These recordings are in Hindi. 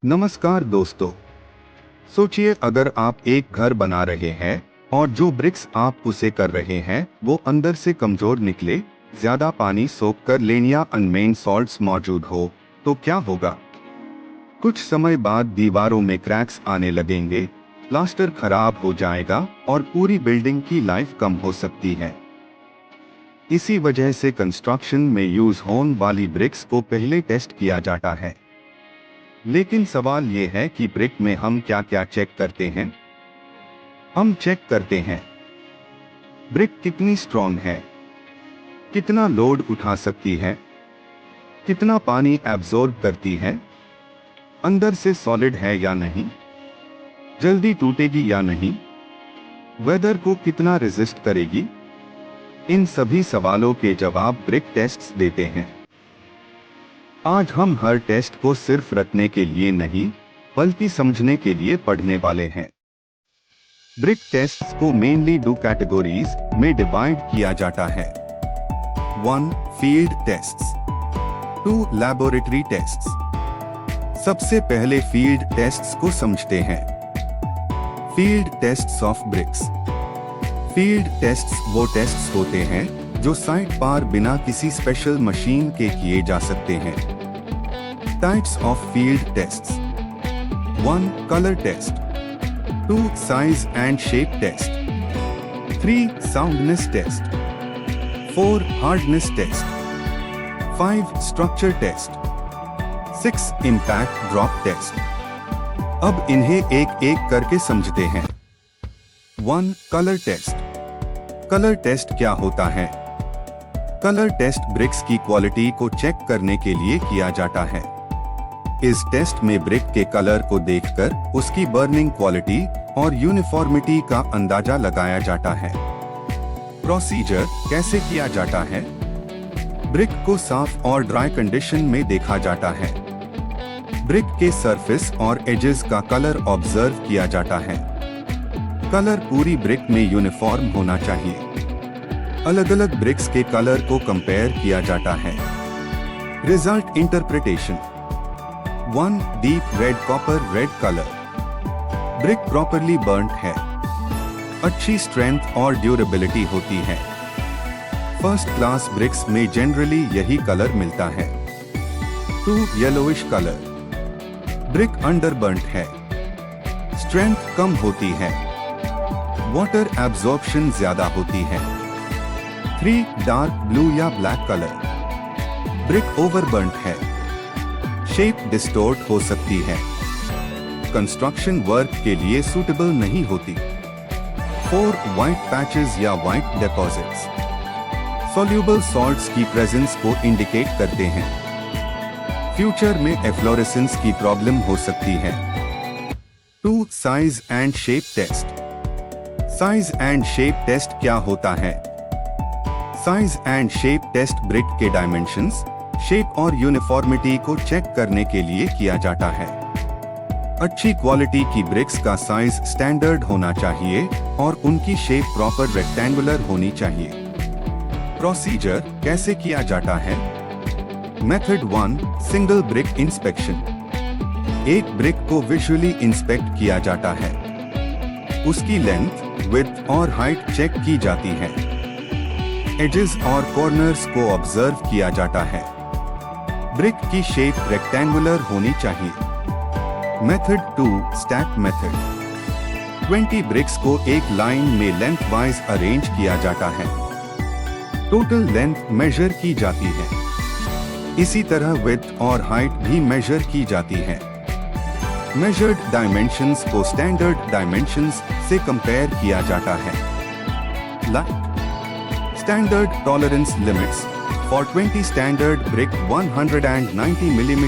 नमस्कार दोस्तों। सोचिए अगर आप एक घर बना रहे हैं और जो ब्रिक्स आप उसे कर रहे हैं वो अंदर से कमजोर निकले, ज्यादा पानी सोख कर लेन या अनमेन सॉल्ट्स मौजूद हो तो क्या होगा? कुछ समय बाद दीवारों में क्रैक्स आने लगेंगे, प्लास्टर खराब हो जाएगा और पूरी बिल्डिंग की लाइफ कम हो सकती है। इसी वजह से कंस्ट्रक्शन में यूज होने वाली ब्रिक्स को पहले टेस्ट किया जाता है। लेकिन सवाल ये है कि ब्रिक में हम क्या क्या चेक करते हैं? हम चेक करते हैं ब्रिक कितनी स्ट्रॉन्ग है, कितना लोड उठा सकती है, कितना पानी एब्जॉर्ब करती है, अंदर से सॉलिड है या नहीं, जल्दी टूटेगी या नहीं, वेदर को कितना रेजिस्ट करेगी। इन सभी सवालों के जवाब ब्रिक टेस्ट्स देते हैं। आज हम हर टेस्ट को सिर्फ रटने के लिए नहीं बल्कि समझने के लिए पढ़ने वाले हैं। ब्रिक टेस्ट्स को मेनली दो कैटेगरीज में डिवाइड किया जाता है। 1. Field tests, 2. Laboratory tests. सबसे पहले फील्ड टेस्ट्स को समझते हैं। Field tests of BRICS. Field tests वो टेस्ट्स होते हैं जो साइट पर बिना किसी स्पेशल मशीन के किए जा सकते हैं। Types of field tests. 1. Colour test, 2. Size and shape test, 3. Soundness test, 4. Hardness test, 5. Structure test, 6. Impact drop test. अब इन्हें एक एक करके समझते हैं। 1. Colour test. कलर टेस्ट क्या होता है? कलर टेस्ट ब्रिक्स की क्वालिटी को चेक करने के लिए किया जाता है। इस टेस्ट में ब्रिक के कलर को देखकर उसकी बर्निंग क्वालिटी और यूनिफॉर्मिटी का अंदाजा लगाया जाता है। प्रोसीजर कैसे किया जाता है? ब्रिक को साफ और ड्राई कंडीशन में देखा जाता है। ब्रिक के सरफेस और एजेस का कलर ऑब्जर्व किया जाता है। कलर पूरी ब्रिक में यूनिफॉर्म होना चाहिए। अलग अलग ब्रिक्स के कलर को कंपेयर किया जाता है। Result interpretation. 1. Deep red copper red colour. Brick properly burned है, अच्छी स्ट्रेंथ और ड्यूरेबिलिटी होती है। फर्स्ट क्लास ब्रिक्स में जनरली यही कलर मिलता है। 2. Yellowish colour. Brick under burned है, स्ट्रेंथ कम होती है, वाटर एब्जॉर्प्शन ज्यादा होती है। 3. डार्क ब्लू या ब्लैक कलर। ब्रिक ओवरबर्न्ड है, शेप डिस्टोर्ट हो सकती है, कंस्ट्रक्शन वर्क के लिए सूटेबल नहीं होती। 4. व्हाइट पैचेस या व्हाइट डिपॉजिट्स। सॉल्यूबल सॉल्ट्स की प्रेजेंस को इंडिकेट करते हैं। फ्यूचर में एफ्लोरेसेंस की प्रॉब्लम हो सकती है। 2. Size and shape test. Size and shape test क्या होता है? Size and shape test brick के डायमेंशंस, शेप और यूनिफॉर्मिटी को चेक करने के लिए किया जाता है। अच्छी क्वालिटी की ब्रिक्स का साइज स्टैंडर्ड होना चाहिए और उनकी शेप प्रॉपर रेक्टेंगुलर होनी चाहिए। प्रोसीजर कैसे किया जाता है? मेथड 1. Single brick inspection. एक ब्रिक को विजुअली इंस्पेक्ट किया जाता है। उसकी लेंथ, विड्थ और हाइट चेक की जाती है। एजेस और कॉर्नर्स को ऑब्जर्व किया जाता है। ब्रिक की शेप रेक्टेंगुलर होनी चाहिए। मेथड 2. Stack method. 20 ब्रिक्स को एक लाइन में लेंथ वाइज अरेंज किया जाता है। टोटल लेंथ मेजर की जाती है। इसी तरह विड्थ और हाइट भी मेजर की जाती है। मेजर्ड डायमेंशंस को स्टैंडर्ड डायमेंशंस से कंपेयर किया जाता है। Standard tolerance limits for 20 standard brick 190 mm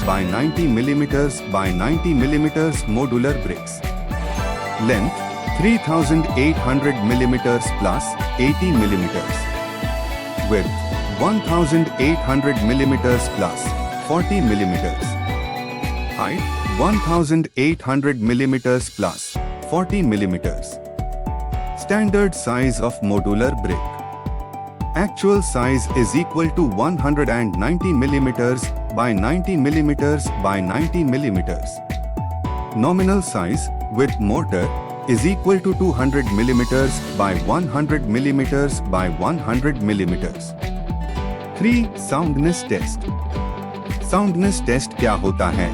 by 90 mm by 90 mm modular bricks. Length 3800 mm plus 80 mm. Width 1800 mm plus 40 mm. Height 1800 mm plus 40 mm. Standard size of modular brick. Actual size is equal to 190 mm by 90 millimeters by 90 millimeters. Nominal size with mortar is equal to 200 millimeters by 100 millimeters by 100 millimeters. 3. Soundness test. Soundness test क्या होता है?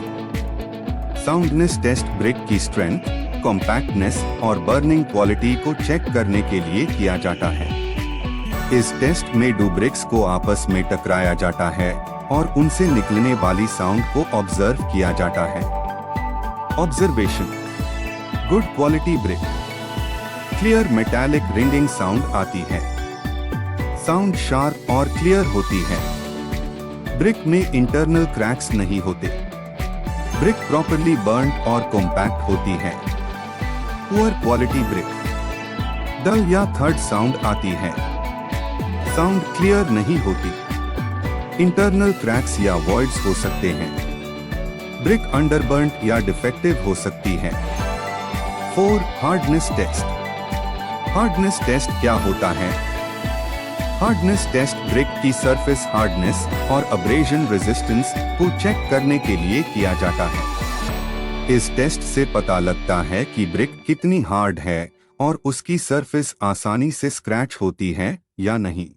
Soundness test ब्रिक की स्ट्रेंथ, कॉम्पैक्टनेस और बर्निंग क्वालिटी को चेक करने के लिए किया जाता है। इस टेस्ट में दो ब्रिक्स को आपस में टकराया जाता है और उनसे निकलने वाली साउंड को ऑब्जर्व किया जाता है। Observation: good quality brick, clear metallic ringing sound आती है, साउंड शार्प और क्लियर होती है, ब्रिक में इंटरनल क्रैक्स नहीं होते, ब्रिक प्रॉपर्ली बर्न और कॉम्पैक्ट होती है। पुअर क्वालिटी ब्रिक, डल या थर्ड साउंड आती है, साउंड क्लियर नहीं होती, इंटरनल क्रैक्स या वॉइड्स हो सकते हैं, ब्रिक अंडरबर्न्ड या डिफेक्टिव हो सकती है। 4. Hardness test. हार्डनेस टेस्ट क्या होता है? हार्डनेस टेस्ट ब्रिक की सरफेस हार्डनेस और अब्रेजन रेजिस्टेंस को चेक करने के लिए किया जाता है। इस टेस्ट से पता लगता है कि ब्रिक कितनी हार्ड है और उसकी सरफेस आसानी से स्क्रैच होती है या नहीं।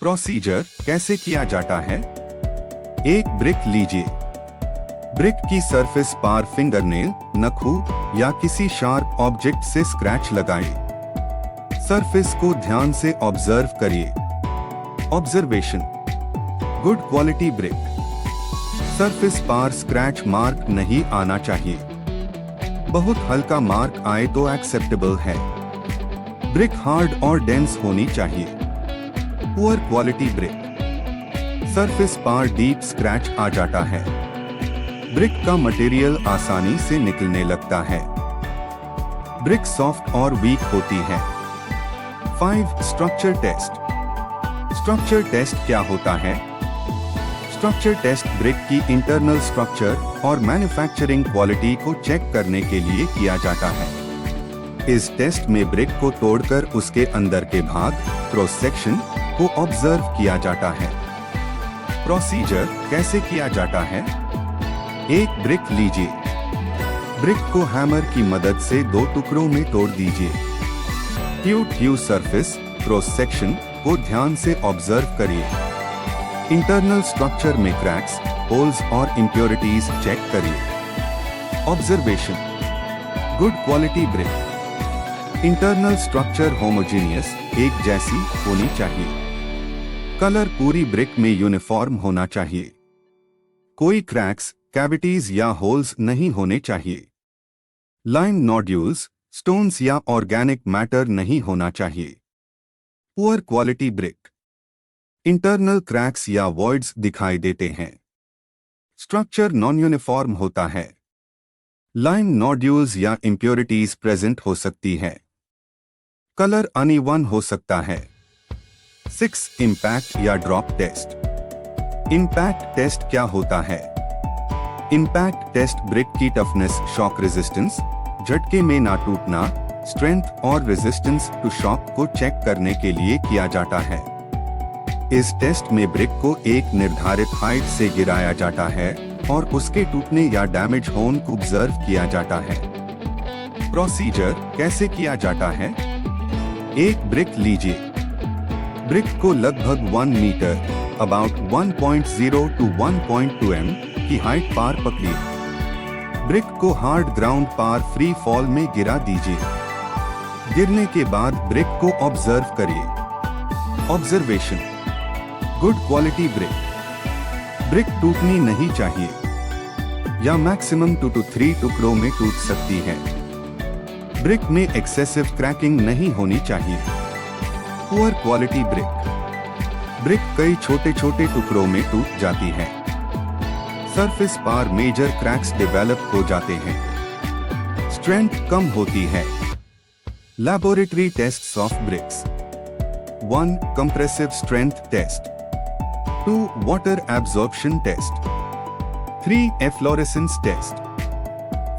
प्रोसीजर कैसे किया जाता है? एक ब्रिक लीजिए, ब्रिक की सरफेस पर फिंगरनेल, नखूं या किसी शार्प ऑब्जेक्ट से स्क्रैच लगाएं। सरफेस को ध्यान से ऑब्जर्व करिए। Observation: good quality brick, surface पर स्क्रैच मार्क नहीं आना चाहिए, बहुत हल्का मार्क आए तो एक्सेप्टेबल है, ब्रिक हार्ड और डेंस होनी चाहिए। पुअर क्वालिटी ब्रिक, सरफेस पर डीप स्क्रैच आ जाता है, ब्रिक का मटेरियल आसानी से निकलने लगता है, ब्रिक सॉफ्ट और वीक होती है। 5. Structure test. स्ट्रक्चर टेस्ट क्या होता है? स्ट्रक्चर टेस्ट ब्रिक की इंटरनल स्ट्रक्चर और मैन्युफैक्चरिंग क्वालिटी को चेक करने के लिए किया जाता है। इस टेस्ट में ब्रिक को तोड़कर उसके अंदर के भाग, क्रॉस सेक्शन को ऑब्जर्व किया जाता है। प्रोसीजर कैसे किया जाता है? एक ब्रिक लीजिए, ब्रिक को हैमर की मदद से दो टुकड़ों में तोड़ दीजिए। ट्यू सरफेस, क्रॉस सेक्शन को ध्यान से ऑब्जर्व करिए। इंटरनल स्ट्रक्चर में क्रैक्स, होल्स और इम्प्योरिटीज चेक करिए। Observation: good quality brick, internal structure homogeneous, एक जैसी होनी चाहिए, कलर पूरी ब्रिक में यूनिफॉर्म होना चाहिए, कोई क्रैक्स, कैविटीज या होल्स नहीं होने चाहिए, लाइम नोड्यूल्स, स्टोन्स या ऑर्गेनिक मैटर नहीं होना चाहिए। Poor quality brick, internal cracks या वॉइड्स दिखाई देते हैं, स्ट्रक्चर नॉन यूनिफॉर्म होता है, लाइम नोड्यूल्स या इम्प्योरिटीज प्रेजेंट हो सकती है, कलर अनइवन हो सकता है। 6. इंपैक्ट या ड्रॉप टेस्ट. इंपैक्ट टेस्ट क्या होता है? इंपैक्ट टेस्ट ब्रिक की टफनेस, शॉक रेजिस्टेंस, झटके में ना टूटना, स्ट्रेंथ और रेजिस्टेंस टू शॉक को चेक करने के लिए किया जाता है। इस टेस्ट में ब्रिक को एक निर्धारित हाइट से गिराया जाता है और उसके टूटने या डैमेज होने को ऑब्जर्व किया जाता है। प्रोसीजर कैसे किया जाता है? एक ब्रिक लीजिए, ब्रिक को लगभग 1 मीटर अबाउट 1.0 to 1.2 m की हाइट पार पकड़िए। ब्रिक को हार्ड ग्राउंड पार फ्री फॉल में गिरा दीजिए। गिरने के बाद ब्रिक को ऑब्जर्व करिए। Observation: good quality brick, brick टूटनी नहीं चाहिए या मैक्सिमम 2 to 3 टुकड़ों में टूट सकती है, ब्रिक में एक्सेसिव क्रैकिंग नहीं होनी चाहिए। पुअर क्वालिटी ब्रिक, ब्रिक कई छोटे छोटे टुकड़ों में टूट जाती है, सरफेस पर मेजर क्रैक्स डेवलप हो जाते हैं, स्ट्रेंथ कम होती है। Laboratory tests of bricks: 1. Compressive strength test, 2. Water absorption test, 3. Efflorescence test,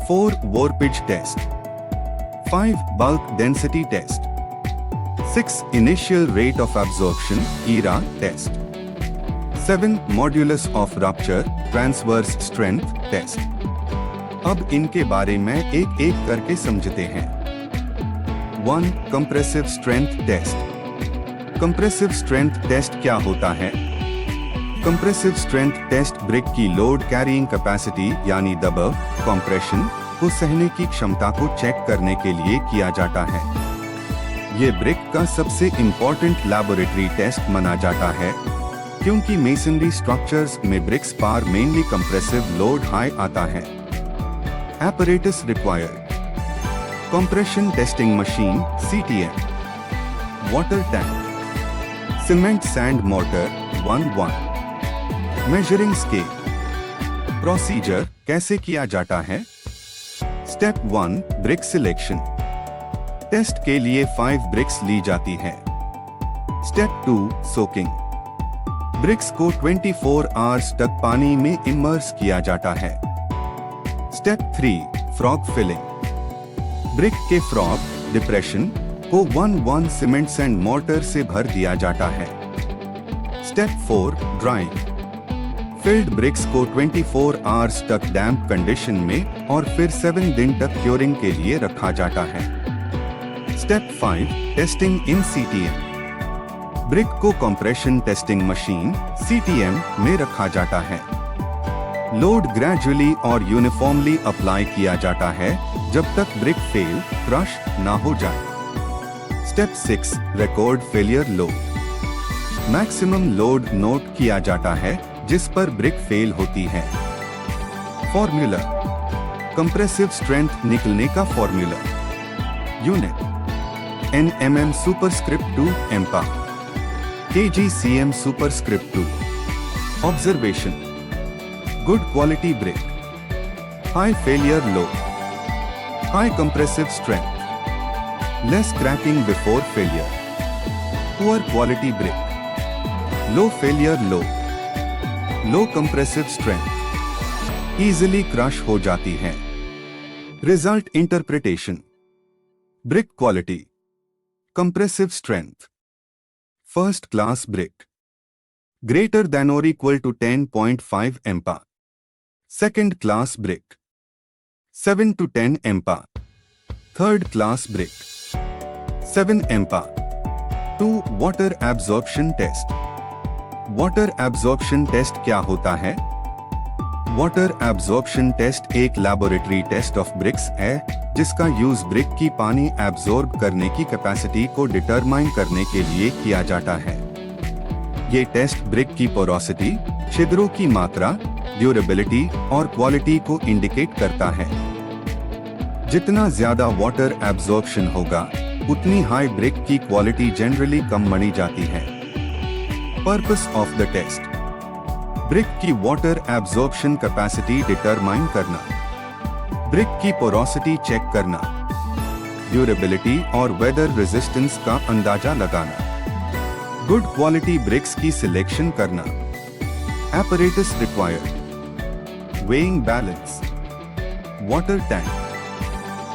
4. Warpage test, 5. bulk density test, 6. initial rate of absorption (ERA) test, 7 modulus of rupture transverse strength test. अब इनके बारे में एक एक करके समझते हैं। 1 compressive strength test. Compressive strength test क्या होता है? कंप्रेसिव स्ट्रेंथ टेस्ट ब्रिक की लोड कैरिंग कैपेसिटी यानी दबाव कंप्रेशन को सहने की क्षमता को चेक करने के लिए किया जाता है। ये ब्रिक का सबसे इम्पोर्टेंट लैबोरेटरी टेस्ट माना जाता है, क्योंकि मेसनरी स्ट्रक्चर्स में ब्रिक्स पर मेनली कंप्रेसिव लोड हाई आता है। Apparatus required: compression testing machine (CTM), water tank, cement sand mortar 1:1, measuring scale। Procedure कैसे किया जाता है? Step 1 brick selection। टेस्ट के लिए 5 ब्रिक्स ली जाती है। Step 2 soaking। ब्रिक्स को 24 आवर्स तक पानी में इमर्स किया जाता है। Step 3 frog filling. ब्रिक के फ्रॉग डिप्रेशन को 1:1 सीमेंट सैंड मोर्टर से भर दिया जाता है। Step 4 drawing. फिल्ड ब्रिक्स को 24 आवर्स तक डैम्प कंडीशन में और फिर 7 दिन तक क्योरिंग के लिए रखा जाता है। Step 5 testing in CTM। Brick को कंप्रेशन टेस्टिंग मशीन CTM में रखा जाता है। लोड ग्रेजुअली और यूनिफॉर्मली अप्लाई किया जाता है जब तक ब्रिक फेल क्रश ना हो जाए। Step 6 record failure load. Maximum load note किया जाता है जिस पर ब्रिक फेल होती है। फॉर्मूला: कंप्रेसिव स्ट्रेंथ निकलने का formula. Unit: NMM superscript 2 MPa, kg/cm superscript 2। Observation: good quality brick, high failure load, high compressive strength, less cracking before failure. Poor quality brick, low failure load, low compressive strength, easily crush हो जाती है। Result interpretation: brick quality, compressive strength, first class brick, greater than or equal to 10.5 MPa, second class brick, 7 to 10 MPa, third class brick, 7 MPa। 2 water absorption test। water absorption test क्या होता है? वाटर एब्जॉर्प्शन टेस्ट एक लैबोरेटरी टेस्ट ऑफ ब्रिक्स है जिसका यूज ब्रिक की पानी एब्जॉर्ब करने की कैपेसिटी को डिटरमाइन करने के लिए किया जाता है। ये टेस्ट ब्रिक की पोरोसिटी, छिद्रों की मात्रा, ड्यूरेबिलिटी और क्वालिटी को इंडिकेट करता है। जितना ज्यादा वाटर एब्जॉर्प्शन होगा उतनी हाई ब्रिक की क्वालिटी जनरली कम मानी जाती है। Purpose of the test: brick की वाटर एब्जॉर्प्शन कैपेसिटी डिटरमाइन करना, ब्रिक की पोरोसिटी चेक करना, ड्यूरेबिलिटी और वेदर रेजिस्टेंस का अंदाजा लगाना, गुड क्वालिटी ब्रिक्स की सिलेक्शन करना। Apparatus required: weighing balance, water tank,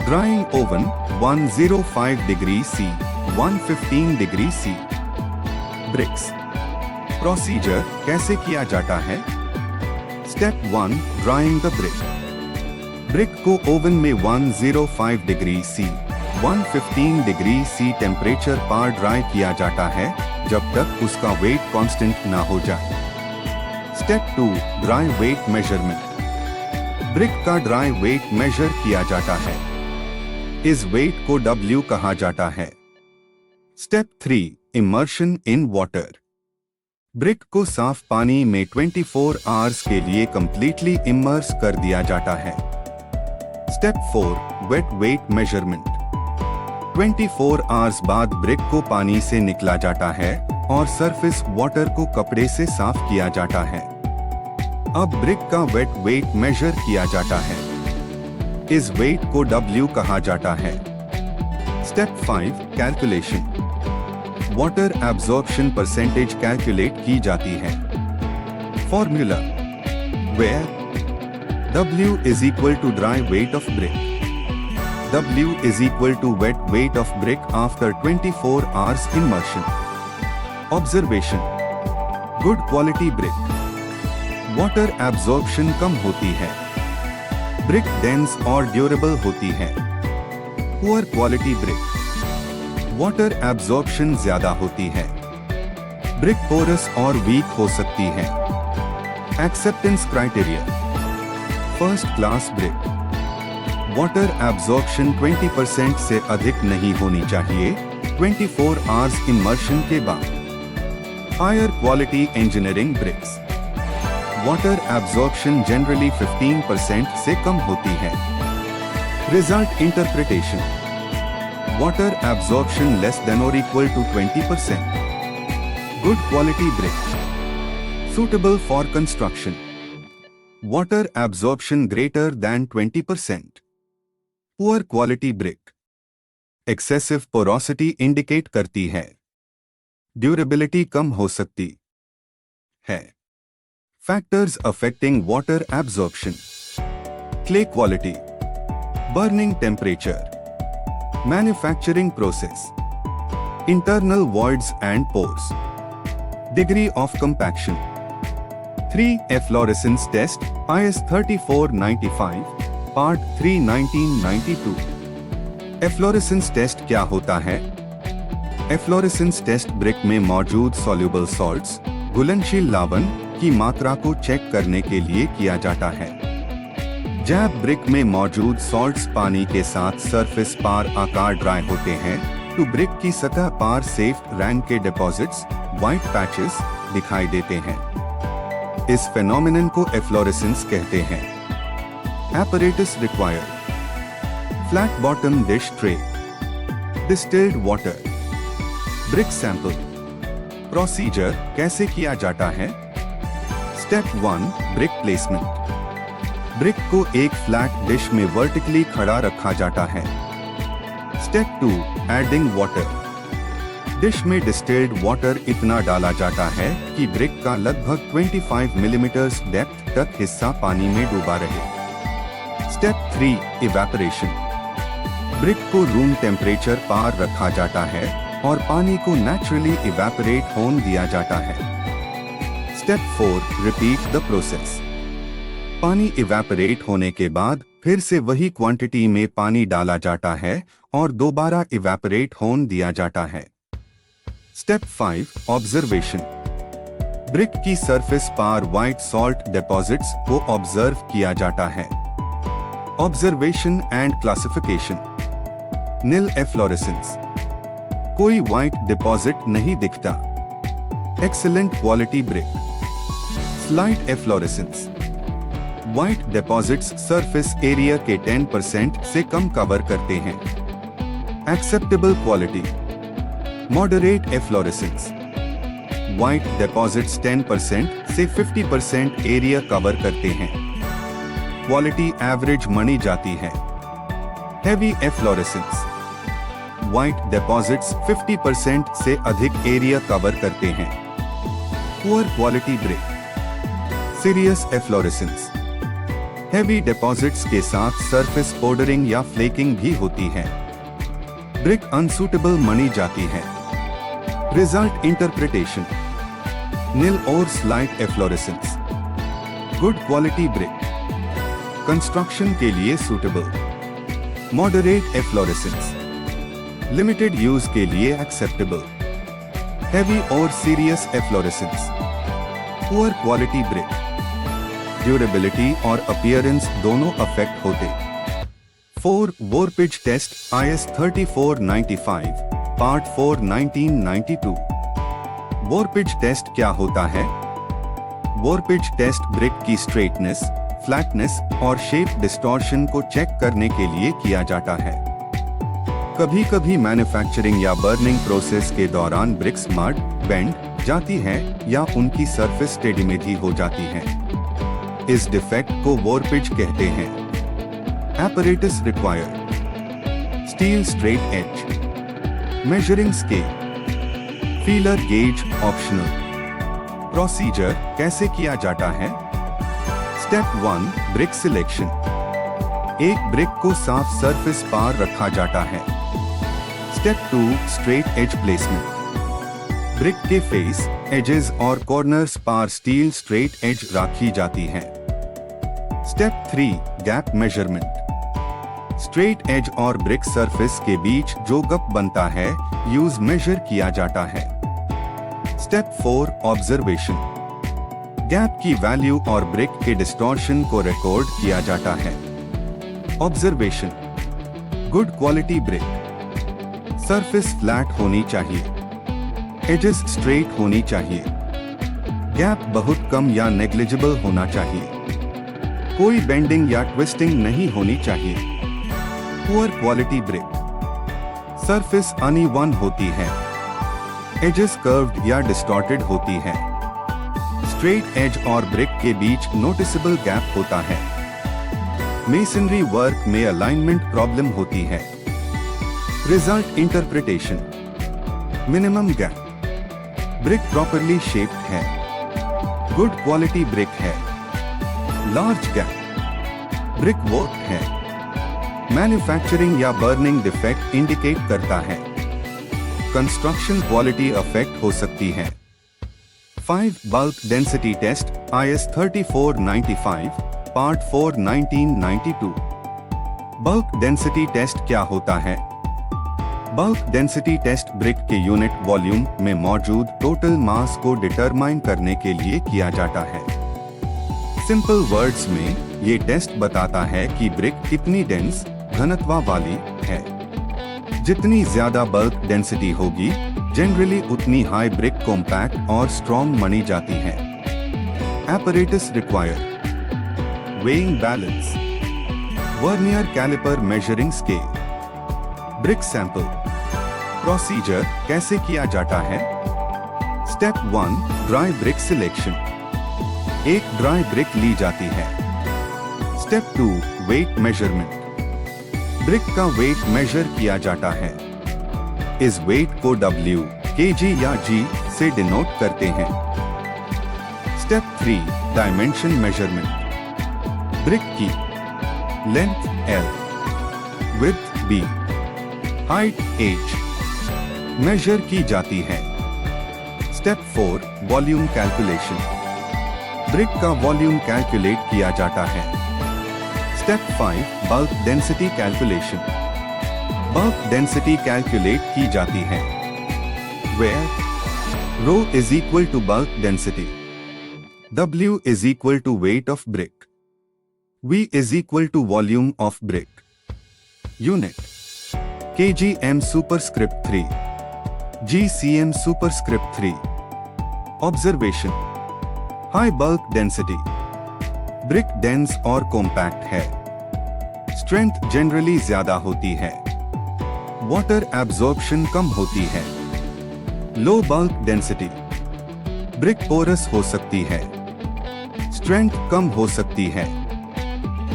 drying oven 105 degree C 115 degree C। Bricks procedure कैसे किया जाता है? Step 1 drying the brick. Brick को ओवन में 105 degree C 115 degree C temperature पर ड्राई किया जाता है जब तक उसका वेट कांस्टेंट ना हो जाए। Step 2 dry weight measurement. Brick का ड्राई वेट मेजर किया जाता है। इस वेट को W कहा जाता है। Step 3 immersion in water. Brick को साफ पानी में 24 आवर्स के लिए कंप्लीटली इमर्स कर दिया जाता है। Step 4 wet weight measurement. 24 hours बाद ब्रिक को पानी से निकला जाता है और सरफेस वाटर को कपड़े से साफ किया जाता है। अब ब्रिक का वेट वेट मेजर किया जाता है। इस वेट को W कहा जाता है। Step 5 calculation. Water absorption percentage calculate की जाती है। Formula: where W is equal to dry weight of brick, W is equal to wet weight of brick after 24 hours immersion। Observation: good quality brick, water absorption कम होती है। ब्रिक डेंस और ड्यूरेबल होती है। Poor quality brick, water absorption ज्यादा होती है। ब्रिक पोरस और वीक हो सकती है। Acceptance criteria, first class brick, water absorption 20% से अधिक नहीं होनी चाहिए 24 आवर्स इमर्शन के बाद। Higher quality engineering bricks, water absorption generally 15% से कम होती है। Result interpretation, water absorption less than और equal to 20%। Good quality brick, suitable for construction, water absorption greater than 20%. Poor quality brick, excessive porosity indicate करती है। Durability कम हो सकती है। Factors affecting water absorption, clay quality, burning temperature, manufacturing process, internal voids and pores, degree of compaction। 3 efflorescence test IS 3495 Part 3 1992। Efflorescence test क्या होता है? एफ्लोरेसेंस टेस्ट ब्रिक में मौजूद सॉल्युबल सॉल्ट्स, घुलनशील लवण की मात्रा को चेक करने के लिए किया जाता है। जब ब्रिक में मौजूद सॉल्ट्स पानी के साथ सरफेस पार आकार ड्राई होते हैं तो ब्रिक की सतह पार सेफ रैंक के डिपॉजिट्स, व्हाइट पैचेस दिखाई देते हैं। इस फेनोमेनन को एफ्लोरेसेंस कहते हैं। Apparatus required, flat bottom dish tray, distilled water, brick sample। Procedure कैसे किया जाता है? Step 1 brick placement, ब्रिक को एक फ्लैट डिश में वर्टिकली खड़ा रखा जाता है। Step 2 adding water, डिश में डिस्टिल्ड वाटर इतना डाला जाता है कि ब्रिक का लगभग 25 मिलीमीटर डेप्थ तक हिस्सा पानी में डूबा रहे। स्टेप 3 इवेपोरेशन, ब्रिक को रूम टेम्परेचर पार रखा जाता है और पानी को नेचुरली इवेपोरेट होने दिया जाता है। स्टेप 4 रिपीट द प्रोसेस, पानी इवेपोरेट होने के बाद फिर से वही क्वांटिटी में पानी डाला जाता है और दोबारा इवेपोरेट होने दिया जाता है। स्टेप 5 ऑब्जर्वेशन, ब्रिक की सरफेस पार व्हाइट सॉल्ट डिपॉजिट्स को ऑब्जर्व किया जाता है। Observation and classification, nil efflorescence, कोई व्हाइट डिपॉजिट नहीं दिखता। Excellent quality brick, slight efflorescence, white deposits surface area के 10% से कम कवर करते हैं। Acceptable quality, moderate efflorescence, white deposits 10% से 50% एरिया कवर करते हैं। क्वालिटी एवरेज मानी जाती है। हेवी एफ्लोरेसेंस, व्हाइट डिपॉजिट्स 50% से अधिक एरिया कवर करते हैं। Poor quality brick, serious efflorescence, heavy deposits के साथ सरफेस पाउडरिंग या फ्लेकिंग भी होती है। ब्रिक अनसूटेबल मानी जाती है। रिजल्ट इंटरप्रिटेशन, नील और slight efflorescence, good quality brick, construction के लिए suitable. Moderate efflorescence, limited use के लिए एक्सेप्टेबल। हेवी और serious efflorescence, poor quality brick, durability और अपीयरेंस दोनों अफेक्ट होते। 4 वॉरपिज टेस्ट IS 3495 पार्ट 4 1992। वॉरपिज टेस्ट क्या होता है? वॉरपिज टेस्ट ब्रिक की स्ट्रेटनेस, फ्लैटनेस और शेप डिस्टॉर्शन को चेक करने के लिए किया जाता है। कभी कभी मैन्युफैक्चरिंग या बर्निंग प्रोसेस के दौरान ब्रिक्स मड, बेंड जाती है या उनकी सरफेस टेढ़ी हो जाती है। इस डिफेक्ट को वॉरपिज कहते हैं। Apparatus required, steel straight edge, measuring scale, feeler gauge optional। Procedure कैसे किया जाता है? स्टेप 1 ब्रिक सिलेक्शन, एक ब्रिक को साफ सरफेस पार रखा जाता है। Step 2 straight edge placement, brick के फेस, एजेस और कॉर्नर्स पर स्टील स्ट्रेट एज रखी जाती है। Step 3 gap measurement. Straight edge और ब्रिक सरफेस के बीच जो गैप बनता है यूज मेजर किया जाता है। Step 4 observation. गैप की वैल्यू और ब्रिक के डिस्टॉर्शन को रिकॉर्ड किया जाता है। Observation. Good quality brick, surface flat होनी चाहिए, एजेस स्ट्रेट होनी चाहिए, गैप बहुत कम या नेग्लिजिबल होना चाहिए, कोई बेंडिंग या ट्विस्टिंग नहीं होनी चाहिए। Poor quality brick, surface uneven होती है, एजेस कर्व्ड या डिस्टॉर्टेड होती है, स्ट्रेट एज और ब्रिक के बीच नोटिसेबल गैप होता है। मेसनरी वर्क में अलाइनमेंट प्रॉब्लम होती है। Result interpretation. Minimum gap, brick properly shaped है, गुड क्वालिटी ब्रिक है। लार्ज गैप, ब्रिक वॉर्प है, मैन्युफैक्चरिंग या बर्निंग डिफेक्ट इंडिकेट करता है। कंस्ट्रक्शन क्वालिटी अफेक्ट हो सकती है। 5 bulk density test IS 3495 part 4 1992। Bulk density test क्या होता है? बल्क डेंसिटी टेस्ट ब्रिक के यूनिट वॉल्यूम में मौजूद टोटल मास को डिटरमाइन करने के लिए किया जाता है। सिंपल वर्ड्स में ये टेस्ट बताता है कि ब्रिक कितनी डेंस घनत्व वाली है। जितनी ज्यादा बल्क डेंसिटी होगी जनरली उतनी हाई ब्रिक कॉम्पैक्ट और स्ट्रॉन्ग मानी जाती है। apparatus required, weighing balance, vernier caliper measuring scale, brick sample। Procedure कैसे किया जाता है? Step 1 dry brick selection. एक ड्राई ब्रिक ली जाती है। Step 2 weight measurement. ब्रिक का वेट मेजर किया जाता है। इस वेट को W, kg या G से डिनोट करते हैं। Step 3 dimension measurement. ब्रिक की length L, width B, height H measure की जाती है। Step 4 volume calculation. ब्रिक का वॉल्यूम कैलकुलेट किया जाता है। Step 5 bulk density calculation. Bulk density calculate की जाती है। Where rho is equal to bulk density, W is equal to weight of brick, V is equal to volume of brick. Unit kgm superscript 3, GCM superscript 3. Observation. High bulk density. Brick dense और कॉम्पैक्ट है। स्ट्रेंथ जनरली ज्यादा होती है। वाटर एब्जॉर्प्शन कम होती है। लो बल्क डेंसिटी। ब्रिक पोरस हो सकती है। स्ट्रेंथ कम हो सकती है।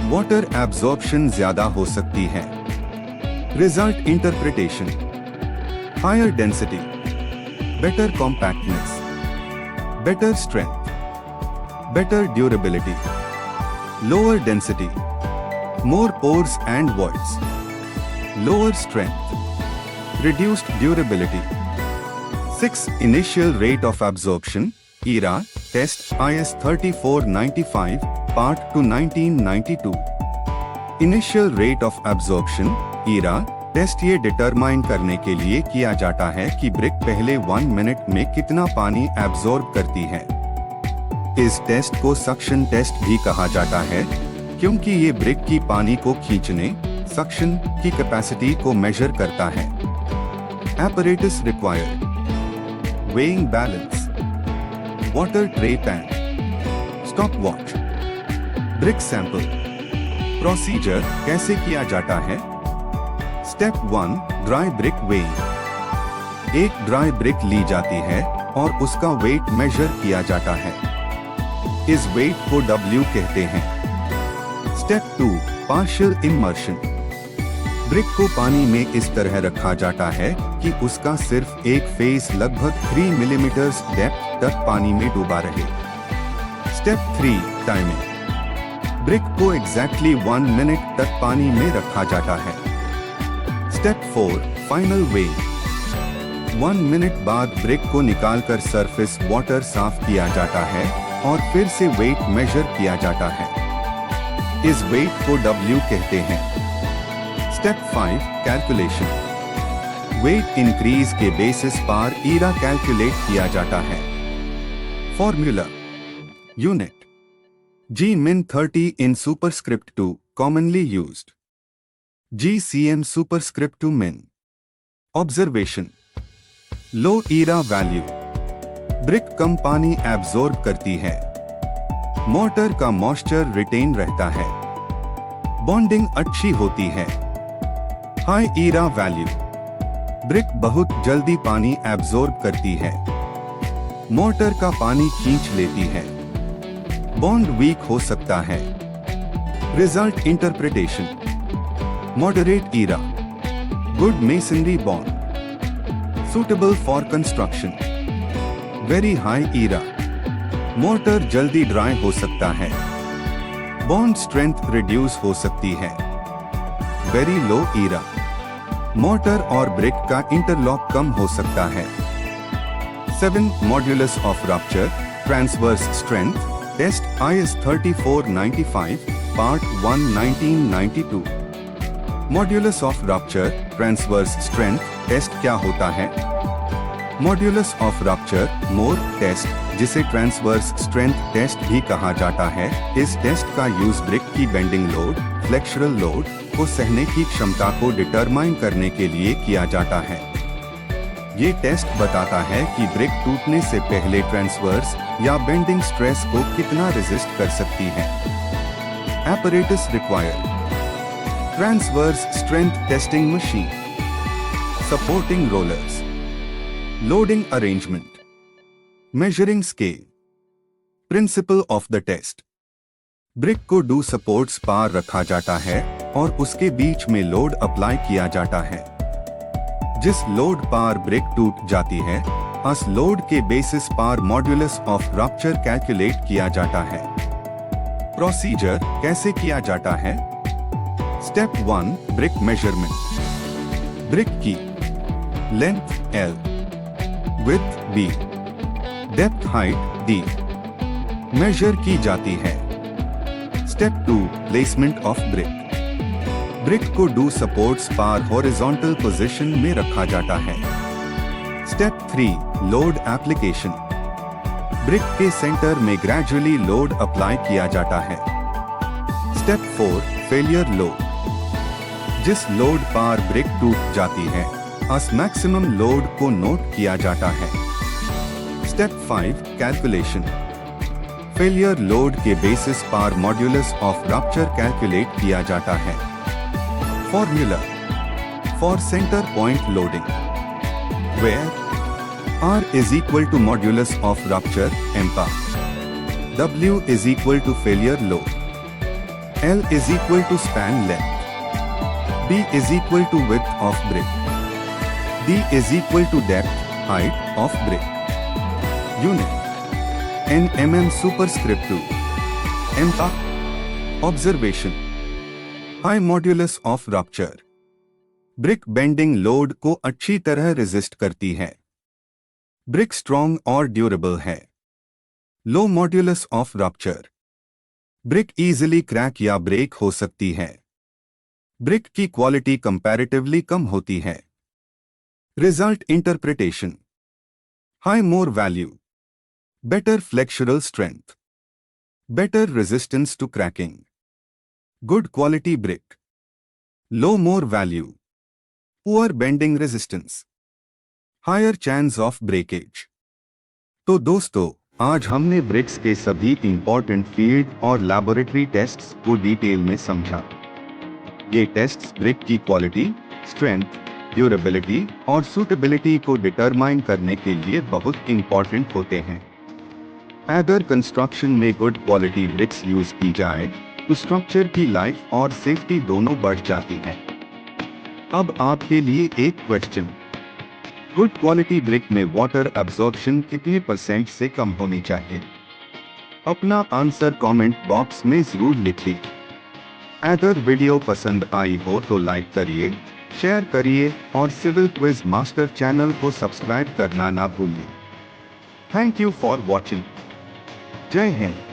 वाटर एब्जॉर्प्शन ज्यादा हो सकती है। Result interpretation. Higher density, better compactness, better strength, better durability. Lower density, more pores and voids, lower strength, reduced durability. 6 initial rate of absorption, ERA, test IS 3495, part 2 1992. Initial rate of absorption, ERA, test ये डिटरमाइन करने के लिए किया जाता है कि ब्रिक पहले 1 मिनट में कितना पानी एब्जॉर्ब करती है। इस टेस्ट को सक्शन टेस्ट भी कहा जाता है क्योंकि ये ब्रिक की पानी को खींचने सक्शन की कैपेसिटी को मेजर करता है। apparatus required, weighing balance, water tray pan, stopwatch, brick sample। Procedure कैसे किया जाता है? Step 1 dry brick weighing. एक ड्राई ब्रिक ली जाती है और उसका वेट मेजर किया जाता है। इस वेट को W कहते हैं। Step 2 partial immersion. ब्रिक को पानी में इस तरह रखा जाता है कि उसका सिर्फ एक फेस लगभग 3 मिलीमीटर डेप्थ तक पानी में डूबा रहे। Step 3 timing. ब्रिक को एग्जैक्टली 1 मिनट तक पानी में रखा जाता है। Step 4 final weighing. 1 मिनट बाद ब्रिक को निकालकर सरफेस वाटर साफ किया जाता है और फिर से वेट मेजर किया जाता है। इस वेट को W कहते हैं। Step 5 calculation. वेट इंक्रीज के बेसिस पर ईरा कैलकुलेट किया जाता है। Formula unit G-min 30 in superscript 2 commonly used. GCM superscript 2 min. Observation. Low ERA value. Brick कम पानी एब्जॉर्ब करती है। मोटर का मॉइस्चर रिटेन रहता है। बॉन्डिंग अच्छी होती है। High ERA value. ब्रिक बहुत जल्दी पानी एब्जॉर्ब करती है। मोटर का पानी खींच लेती है। बॉन्ड वीक हो सकता है। Result interpretation. Moderate ERA, good masonry bond, suitable for construction. Very high ERA, mortar जल्दी ड्राई हो सकता है। बॉन्ड स्ट्रेंथ रिड्यूस हो सकती है। वेरी लो ईरा, मोटर और ब्रिक का इंटरलॉक कम हो सकता है। 7 modulus of rupture transverse strength test IS 3495 part 1 1992। Modulus of rupture transverse strength test क्या होता है? Modulus of rupture MOR test, जिसे ट्रांसवर्स स्ट्रेंथ टेस्ट भी कहा जाता है, इस टेस्ट का यूज ब्रिक की बेंडिंग लोड, फ्लेक्सुरल लोड को सहने की क्षमता को डिटरमाइन करने के लिए किया जाता है। ये टेस्ट बताता है कि ब्रिक टूटने से पहले ट्रांसवर्स या बेंडिंग स्ट्रेस को कितना रेजिस्ट कर सकती है। apparatus required. Transverse strength testing machine. Supporting rollers. Loading arrangement. Measuring scale. Principle of the test. Brick को डू सपोर्ट्स पार रखा जाता है और उसके बीच में लोड अप्लाई किया जाता है। जिस लोड पार ब्रिक टूट जाती है, उस लोड के बेसिस पार मॉड्यूलस ऑफ रप्चर कैलकुलेट किया जाता है। प्रोसीजर कैसे किया जाता है? Step 1 brick measurement. ब्रिक की length L, width B, depth height D measure की जाती है। Step 2 placement of brick. Brick को डू सपोर्ट्स पार हॉरिजॉन्टल पोजीशन में रखा जाता है। Step 3 load application. ब्रिक के सेंटर में ग्रेजुअली लोड अप्लाई किया जाता है। Step 4 failure load. जिस लोड पार ब्रिक टूट जाती है, उस मैक्सिमम लोड को नोट किया जाता है। Step 5 calculation. फेलियर लोड के बेसिस पार मॉड्यूलस ऑफ रप्चर कैलकुलेट किया जाता है। Formula for centre point loading, where R is equal to modulus of rupture MPa, W is equal to failure load, L is equal to span length, B is equal to width of brick, D is equal to depth height of brick. Unit N mm superscript 2 MPa. Observation. High modulus of rupture. Brick bending load को अच्छी तरह रेजिस्ट करती है। ब्रिक स्ट्रॉन्ग और ड्यूरेबल है। Low modulus of rupture. Brick easily crack या ब्रेक हो सकती है। ब्रिक की क्वालिटी कंपैरेटिवली कम होती है। Result interpretation. High MOR value, better flexural strength, better resistance to cracking, good quality brick. Low MOR value, poor bending resistance, higher chance of breakage. तो दोस्तों, आज हमने ब्रिक्स के सभी इंपॉर्टेंट फील्ड और लैबोरेटरी टेस्ट्स को डिटेल में समझा। ये टेस्ट्स ब्रिक की क्वालिटी, स्ट्रेंथ, ड्यूरेबिलिटी और सूटेबिलिटी को डिटरमाइन करने के लिए बहुत इंपॉर्टेंट होते हैं। अगर कंस्ट्रक्शन में गुड क्वालिटी ब्रिक्स यूज की जाए तो स्ट्रक्चर की लाइफ और सेफ्टी दोनों बढ़ जाती है। अब आपके लिए एक क्वेश्चन, गुड क्वालिटी ब्रिक में वाटर एब्जॉर्प्शन कितने % से कम होनी चाहिए? अपना आंसर कमेंट बॉक्स में जरूर लिखिए। अगर वीडियो पसंद आई हो तो लाइक करिए, शेयर करिए और सिविल क्विज मास्टर चैनल को सब्सक्राइब करना ना भूलिए। Thank you for watching. जय हिंद।